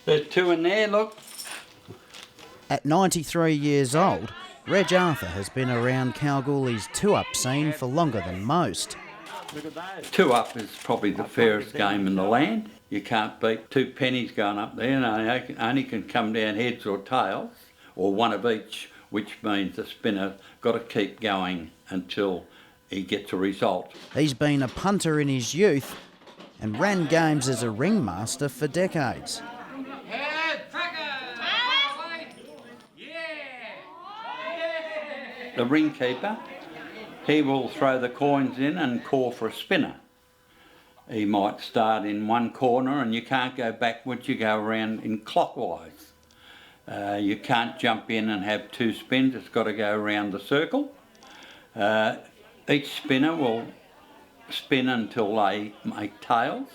There's two in there, look. At 93 years old, Reg Arthur has been around Kalgoorlie's two-up scene for longer than most. Two-up is probably the fairest game in the land. You can't beat two pennies going up there, and they only can come down heads or tails, or one of each, which means the spinner got to keep going until he gets a result. He's been a punter in his youth and ran games as a ringmaster for decades. The ring keeper, he will throw the coins in and call for a spinner. He might start in one corner and you can't go backwards, you go around in clockwise. You can't jump in and have two spins, it's got to go around the circle. Each spinner will spin until they make tails,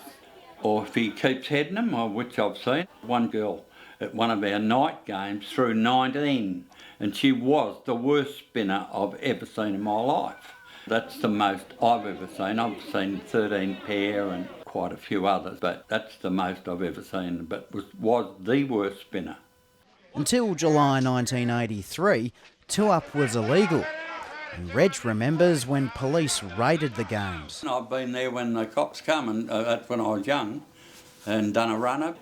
or if he keeps heading them, or which I've seen. One girl at one of our night games threw 19, and she was the worst spinner I've ever seen in my life. That's the most I've ever seen. I've seen 13 pair and quite a few others, but that's the most I've ever seen, but was the worst spinner. Until July 1983, two-up was illegal. And Reg remembers when police raided the games. I've been there when the cops come, and that's when I was young, and done a runner.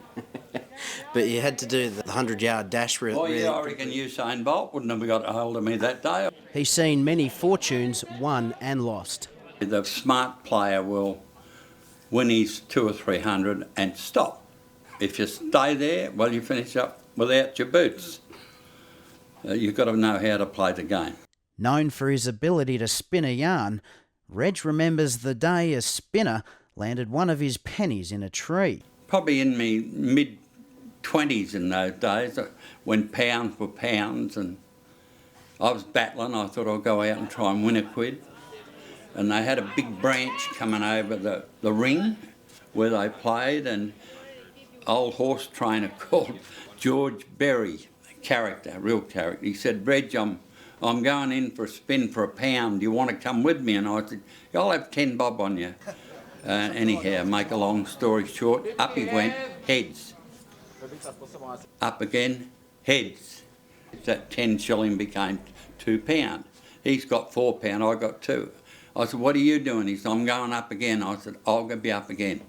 But you had to do the 100-yard dash really. Oh yeah, I reckon Usain Bolt wouldn't have got a hold of me that day. He's seen many fortunes won and lost. The smart player will win his 200 or 300 and stop. If you stay there, well, you finish up without your boots. You've got to know how to play the game. Known for his ability to spin a yarn, Reg remembers the day a spinner landed one of his pennies in a tree. Probably in me mid-20s in those days, when pounds were pounds, and I was battling. I thought I'd go out and try and win a quid. And they had a big branch coming over the ring where they played, and old horse trainer called George Berry, real character, he said, Reg, I'm going in for a spin for £1. Do you want to come with me? And I said, I'll have 10 bob on you. Anyhow, make a long story short, up he went, heads. Up again, heads. That 10 shilling became £2. He's got £4, I got 2. I said, what are you doing? He said, I'm going up again. I said, I'll go be up again.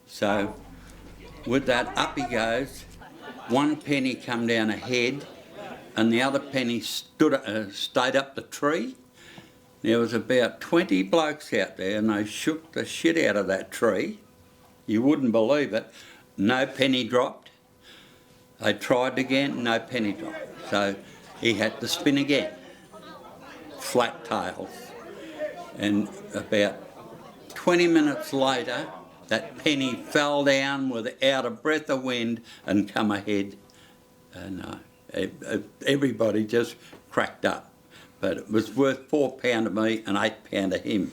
So with that, up he goes. One penny come down a head, and the other penny stayed up the tree. There was about 20 blokes out there, and they shook the shit out of that tree. You wouldn't believe it. No penny dropped. They tried again, no penny dropped. So he had to spin again. Flat tails. And about 20 minutes later, that penny fell down without a breath of wind and come ahead. And everybody just cracked up. But it was worth £4 to me and £8 to him.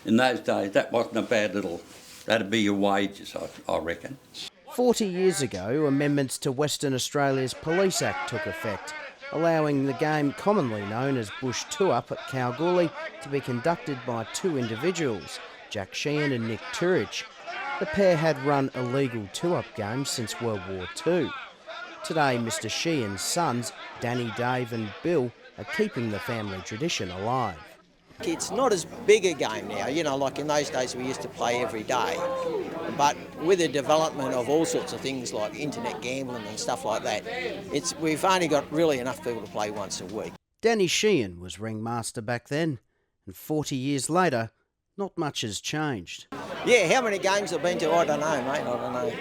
In those days, that wasn't a bad little, that'd be your wages, I reckon. 40 years ago, amendments to Western Australia's Police Act took effect, allowing the game commonly known as bush two-up at Kalgoorlie to be conducted by two individuals, Jack Sheehan and Nick Turridge. The pair had run illegal two-up games since World War II. Today, Mr Sheehan's sons, Danny, Dave and Bill, are keeping the family tradition alive. It's not as big a game now, like in those days we used to play every day. But with the development of all sorts of things like internet gambling and stuff like that, we've only got really enough people to play once a week. Danny Sheehan was ringmaster back then, and 40 years later, not much has changed. Yeah, how many games I've been to, I don't know, mate, I don't know.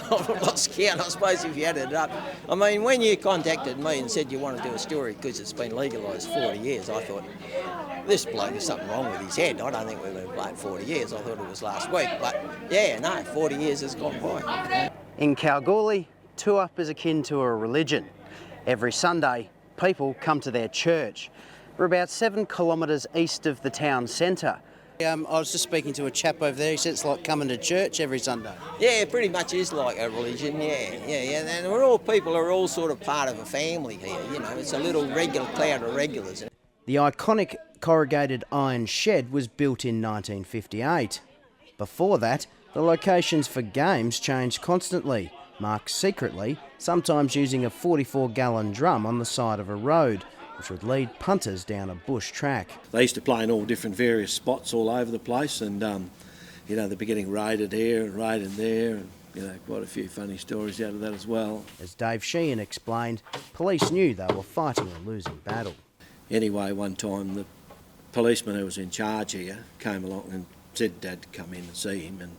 I've lost count, I suppose, if you added it up. I mean, when you contacted me and said you want to do a story because it's been legalised 40 years, I thought, this bloke, there's something wrong with his head. I don't think we've been playing 40 years. I thought it was last week. But, yeah, no, 40 years has gone by. In Kalgoorlie, two-up is akin to a religion. Every Sunday, people come to their church. We're about 7 kilometres east of the town centre. I was just speaking to a chap over there. He said it's like coming to church every Sunday. Yeah, it pretty much is like a religion, yeah. And people are all sort of part of a family here, It's a little regular cloud of regulars. The iconic corrugated iron shed was built in 1958. Before that, the locations for games changed constantly, marked secretly, sometimes using a 44-gallon drum on the side of a road, which would lead punters down a bush track. They used to play in all different various spots all over the place, and they'd be getting raided here and raided there, and quite a few funny stories out of that as well. As Dave Sheehan explained, police knew they were fighting a losing battle. Anyway, one time the policeman who was in charge here came along and said Dad to come in and see him, and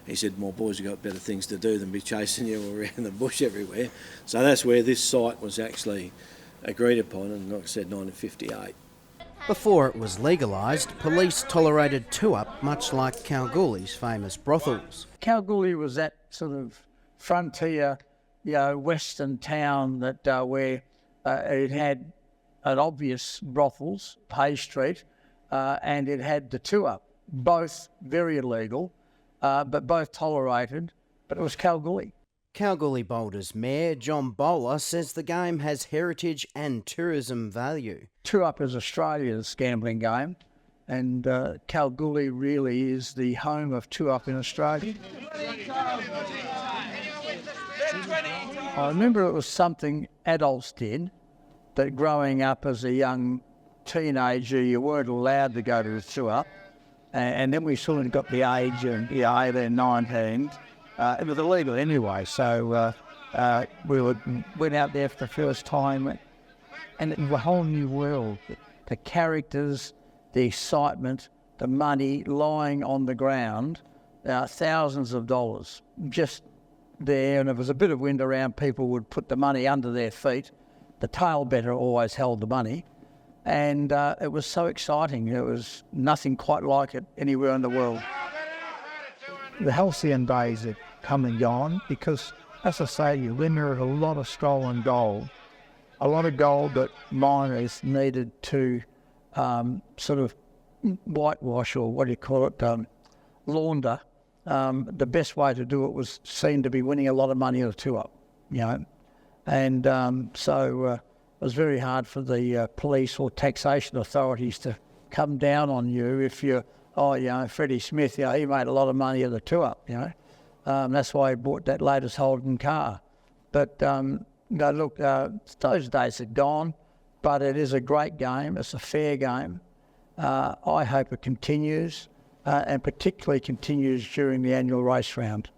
he said, "My boys have got better things to do than be chasing you around the bush everywhere." So that's where this site was actually agreed upon, and like I said, 1958. Before it was legalised, police tolerated two-up, much like Kalgoorlie's famous brothels. Kalgoorlie was that sort of frontier, western town that where it had an obvious brothels, Hay Street, and it had the two-up, both very illegal, but both tolerated, but it was Kalgoorlie. Kalgoorlie-Boulder's mayor, John Bowler, says the game has heritage and tourism value. Two-up is Australia's gambling game, and Kalgoorlie really is the home of two-up in Australia. I remember it was something adults did, that growing up as a young teenager, you weren't allowed to go to the two-up, and then we sort of got the age of 18, 19. It was illegal anyway, so we went out there for the first time, and it was a whole new world. The characters, the excitement, the money lying on the ground, thousands of dollars just there, and if there was a bit of wind around, people would put the money under their feet. The tail better always held the money, and it was so exciting. There was nothing quite like it anywhere in the world. The halcyon days are come and gone because, as I say, you inherit a lot of stolen gold, a lot of gold that miners needed to sort of whitewash, or what do you call it, launder. The best way to do it was seen to be winning a lot of money at a two-up, and so it was very hard for the police or taxation authorities to come down on you if you're, Freddie Smith, he made a lot of money at the two-up, that's why he bought that latest Holden car. But look, those days are gone, but it is a great game. It's a fair game. I hope it continues, and particularly continues during the annual race round.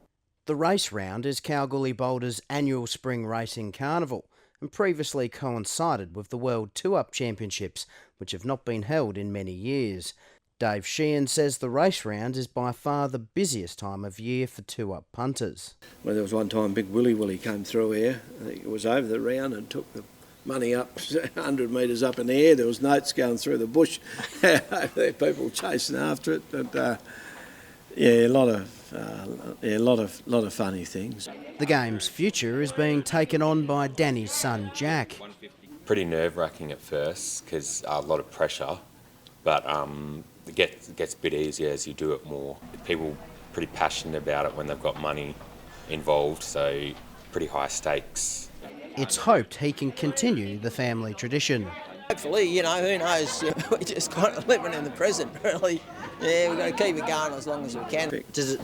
The race round is Kalgoorlie-Boulder's annual spring racing carnival, and previously coincided with the World Two-Up Championships, which have not been held in many years. Dave Sheehan says the race round is by far the busiest time of year for two-up punters. Well, there was one time Big Willy came through here. I think it was over the round and took the money up 100 metres up in the air. There was notes going through the bush. There, people chasing after it. But a lot of funny things. The game's future is being taken on by Danny's son Jack. Pretty nerve-wracking at first because a lot of pressure, but it gets a bit easier as you do it more. People are pretty passionate about it when they've got money involved, so pretty high stakes. It's hoped he can continue the family tradition. Hopefully, who knows, we're just kind of living in the present, really. Yeah, we've got to keep it going as long as we can. Does it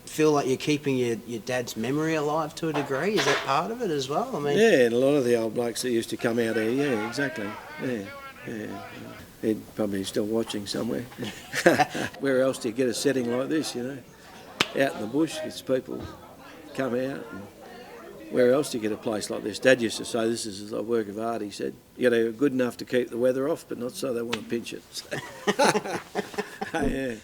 feel like you're keeping your dad's memory alive to a degree? Is that part of it as well? Yeah, and a lot of the old blokes that used to come out here, yeah, exactly. Yeah. He'd probably still watching somewhere. Where else do you get a setting like this, Out in the bush, it's people come out. And where else do you get a place like this? Dad used to say this is a work of art, he said. You got to be good enough to keep the weather off, but not so they want to pinch it. Yeah.